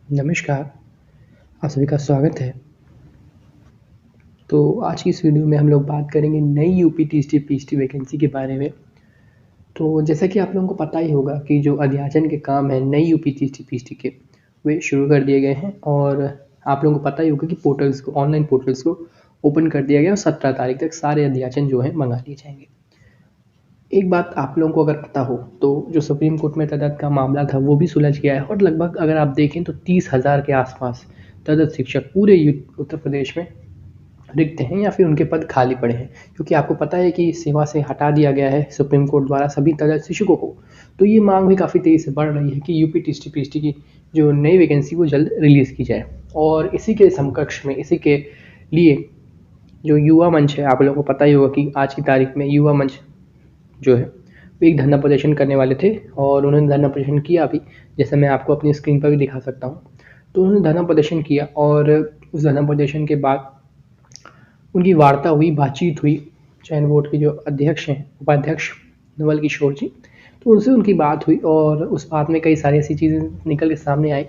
नमस्कार, आप सभी का स्वागत है। तो आज की इस वीडियो में हम लोग बात करेंगे नई यूपी टीएसटी पीएचडी वैकेंसी के बारे में। तो जैसा कि आप लोगों को पता ही होगा कि जो अध्याचन के काम हैं नई यूपी टीएसटी पीएचडी के, वे शुरू कर दिए गए हैं और आप लोगों को पता ही होगा कि पोर्टल्स को ऑनलाइन पोर्टल्स को ओपन कर दिया गया और 17 तारीख तक सारे अध्याचन जो हैं मंगा लिए जाएंगे। एक बात आप लोगों को अगर पता हो तो जो सुप्रीम कोर्ट में तदत का मामला था वो भी सुलझ गया है और लगभग अगर आप देखें तो 30,000 के आसपास तदत शिक्षक पूरे उत्तर प्रदेश में रिक्त हैं या फिर उनके पद खाली पड़े हैं, क्योंकि आपको पता है कि सेवा से हटा दिया गया है सुप्रीम कोर्ट द्वारा सभी तदत शिक्षकों को। तो ये मांग भी काफ़ी तेज़ी से बढ़ रही है कि यूपी टीएसटी पीएचडी की जो नई वैकेंसी वो जल्द रिलीज़ की जाए। और इसी के समकक्ष में इसी के लिए जो युवा मंच है, आप लोगों को पता ही होगा कि आज की तारीख में युवा मंच जो है वो एक धरना प्रदर्शन करने वाले थे और उन्होंने धरना प्रदर्शन किया भी, जैसे मैं आपको अपनी स्क्रीन पर भी दिखा सकता हूँ। तो उन्होंने धरना प्रदर्शन किया और उस धरना प्रदर्शन के बाद उनकी वार्ता हुई, बातचीत हुई चयन बोर्ड के जो अध्यक्ष हैं, उपाध्यक्ष नवल किशोर जी, तो उनसे उनकी बात हुई और उस बात में कई सारी ऐसी चीज़ें निकल के सामने आई।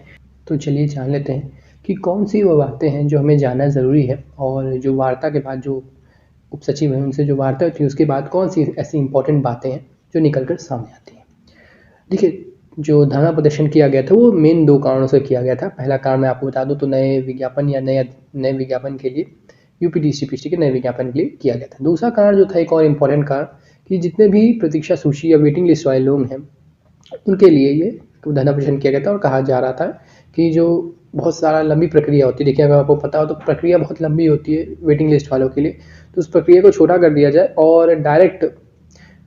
तो चलिए जान लेते हैं कि कौन सी वो बातें हैं जो हमें जानना ज़रूरी है और जो वार्ता के बाद जो उप सचिव हैं उनसे जो वार्ता हुई थी उसके बाद कौन सी ऐसी इंपॉर्टेंट बातें हैं जो निकल कर सामने आती हैं। देखिए, जो धरना प्रदर्शन किया गया था वो मेन 2 कारणों से किया गया था। पहला कारण मैं आपको बता दूँ तो नए विज्ञापन या नए विज्ञापन के लिए यूपी टीएसटी पीएचडी के नए विज्ञापन के लिए किया गया था। दूसरा कारण जो था, एक और इम्पोर्टेंट कारण, कि जितने भी प्रतीक्षा सूची या वेटिंग लिस्ट वाले लोग हैं उनके लिए ये धरना प्रदर्शन किया गया था और कहा जा रहा था कि जो बहुत सारा लंबी प्रक्रिया होती है, देखिए अगर आपको पता हो तो प्रक्रिया बहुत लंबी होती है वेटिंग लिस्ट वालों के लिए, तो उस प्रक्रिया को छोटा कर दिया जाए और डायरेक्ट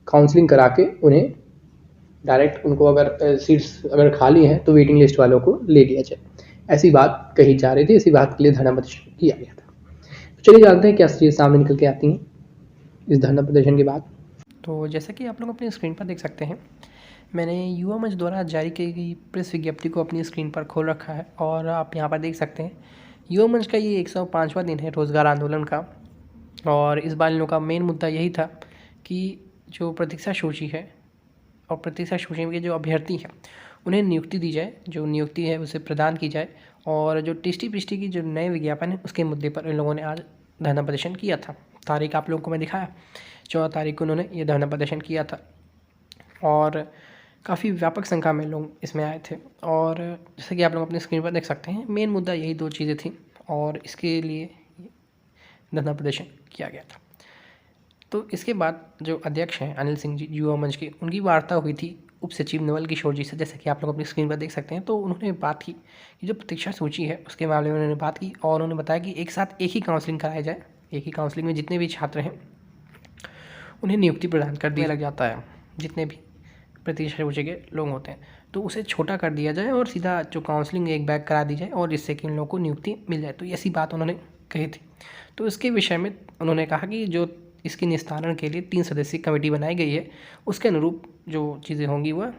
काउंसलिंग करा के उन्हें डायरेक्ट उनको अगर सीट्स अगर खाली हैं तो वेटिंग लिस्ट वालों को ले लिया जाए। ऐसी बात कही जा रही थी, इसी बात के लिए धरना प्रदर्शन किया गया था। तो चलिए जानते हैं क्या चीज़ें सामने निकल के आती हैं इस धरना प्रदर्शन के बाद। तो जैसा कि आप लोग अपनी स्क्रीन पर देख सकते हैं, मैंने युवा मंच द्वारा जारी की गई प्रेस विज्ञप्ति को अपनी स्क्रीन पर खोल रखा है और आप यहाँ पर देख सकते हैं युवा मंच का ये 105वां दिन है रोज़गार आंदोलन का। और इस बार इन लोगों का मेन मुद्दा यही था कि जो प्रतीक्षा सूची है और प्रतीक्षा सूची के जो अभ्यर्थी हैं उन्हें नियुक्ति दी जाए, जो नियुक्ति है उसे प्रदान की जाए। और जो टीएसटी पीएचडी की जो नए विज्ञापन है उसके मुद्दे पर इन लोगों ने आज धरना प्रदर्शन किया था। तारीख आप लोगों को मैं दिखाया, 14 तारीख को उन्होंने ये धरना प्रदर्शन किया था और काफ़ी व्यापक संख्या में लोग इसमें आए थे। और जैसे कि आप लोग अपनी स्क्रीन पर देख सकते हैं, मेन मुद्दा यही 2 चीज़ें थी और इसके लिए धरना प्रदर्शन किया गया था। तो इसके बाद जो अध्यक्ष हैं अनिल सिंह जी युवा मंच के, उनकी वार्ता हुई थी उप सचिव नवल किशोर जी से, जैसे कि आप लोग अपनी स्क्रीन पर देख सकते हैं। तो उन्होंने बात की कि जो प्रतीक्षा सूची है उसके मामले में उन्होंने बात की और उन्होंने बताया कि एक साथ एक ही काउंसलिंग कराया जाए। एक ही काउंसलिंग में जितने भी छात्र हैं उन्हें नियुक्ति प्रदान कर दिया लग जाता है, जितने भी प्रतीक्षा सूची के लोग होते हैं, तो उसे छोटा कर दिया जाए और सीधा जो काउंसलिंग एक बैग करा दी जाए और जिससे कि उन लोगों को नियुक्ति मिल जाए। तो ऐसी बात उन्होंने कही थी। तो इसके विषय में उन्होंने कहा कि जो इसके निस्तारण के लिए 3 सदस्यीय कमेटी बनाई गई है, उसके अनुरूप जो चीज़ें होंगी वह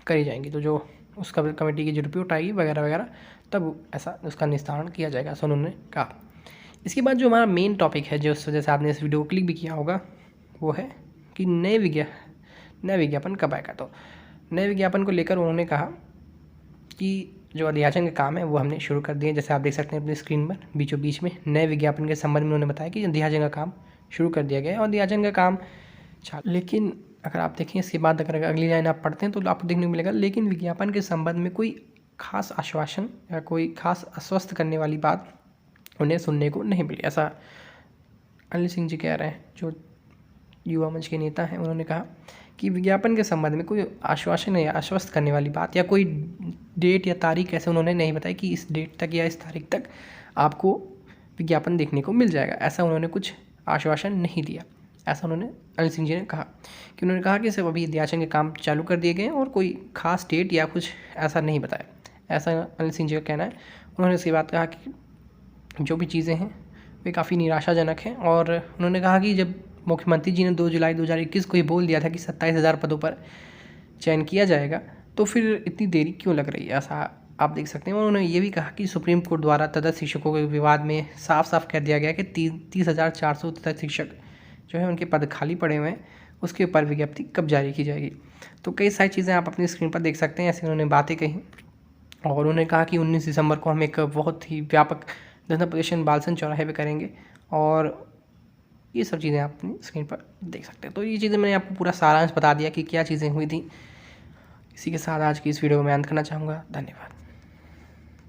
करी जाएंगी। तो जो उस कमेटी की जो रिपोर्ट आएगी वगैरह वगैरह, तब ऐसा उसका निस्तारण किया जाएगा, ऐसा उन्होंने कहा। इसके बाद जो हमारा मेन टॉपिक है, जो उस वजह से आपने इस वीडियो को क्लिक भी किया होगा, वो है कि नए विज्ञापन कब आएगा। तो नए विज्ञापन को लेकर उन्होंने कहा कि जो अध्याचन के काम है वो हमने शुरू कर दिए। जैसे आप देख सकते हैं अपनी स्क्रीन पर बीचों बीच में नए विज्ञापन के संबंध में उन्होंने बताया कि अध्याचन का काम शुरू कर दिया गया है और अध्याचन का काम लेकिन अगर आप देखें इसके बाद अगर अगली लाइन आप पढ़ते हैं तो आपको देखने को मिलेगा, लेकिन विज्ञापन के संबंध में कोई खास आश्वासन या कोई खास आश्वस्त करने वाली बात उन्हें सुनने को नहीं मिली। ऐसा अनिल सिंह जी कह रहे हैं, जो युवा मंच के नेता हैं। उन्होंने कहा कि विज्ञापन के संबंध में कोई आश्वासन या आश्वस्त करने वाली बात या कोई डेट या तारीख ऐसे उन्होंने नहीं बताई कि इस डेट तक या इस तारीख तक आपको विज्ञापन देखने को मिल जाएगा। ऐसा उन्होंने कुछ आश्वासन नहीं दिया। ऐसा उन्होंने अनिल सिंह जी ने कहा कि उन्होंने कहा कि सिर्फ अभी अध्याचन के काम चालू कर दिए गए हैं और कोई खास डेट या कुछ ऐसा नहीं बताया। ऐसा अनिल सिंह जी का कहना है। उन्होंने इसके बाद कहा कि जो भी चीज़ें हैं वे काफ़ी निराशाजनक हैं और उन्होंने कहा कि जब मुख्यमंत्री जी ने 2 जुलाई 2021 को ही बोल दिया था कि 27,000 पदों पर चयन किया जाएगा, तो फिर इतनी देरी क्यों लग रही है, ऐसा आप देख सकते हैं। उन्होंने ये भी कहा कि सुप्रीम कोर्ट द्वारा तदत शिक्षकों के विवाद में साफ साफ कह दिया गया कि 30,400 तदत शिक्षक जो है उनके पद खाली पड़े हुए हैं, उसके ऊपर विज्ञप्ति कब जारी की जाएगी। तो कई सारी चीज़ें आप अपनी स्क्रीन पर देख सकते हैं, ऐसी उन्होंने बातें कही। और उन्होंने कहा कि 19 दिसंबर को हम एक बहुत ही व्यापक धरना प्रदर्शन बालसन चौराहे पे करेंगे, और ये सब चीज़ें आप अपनी स्क्रीन पर देख सकते हैं। तो ये चीज़ें मैंने आपको पूरा सारांश बता दिया कि क्या चीज़ें हुई थी। इसी के साथ आज की इस वीडियो को मैं अंत करना चाहूँगा। धन्यवाद।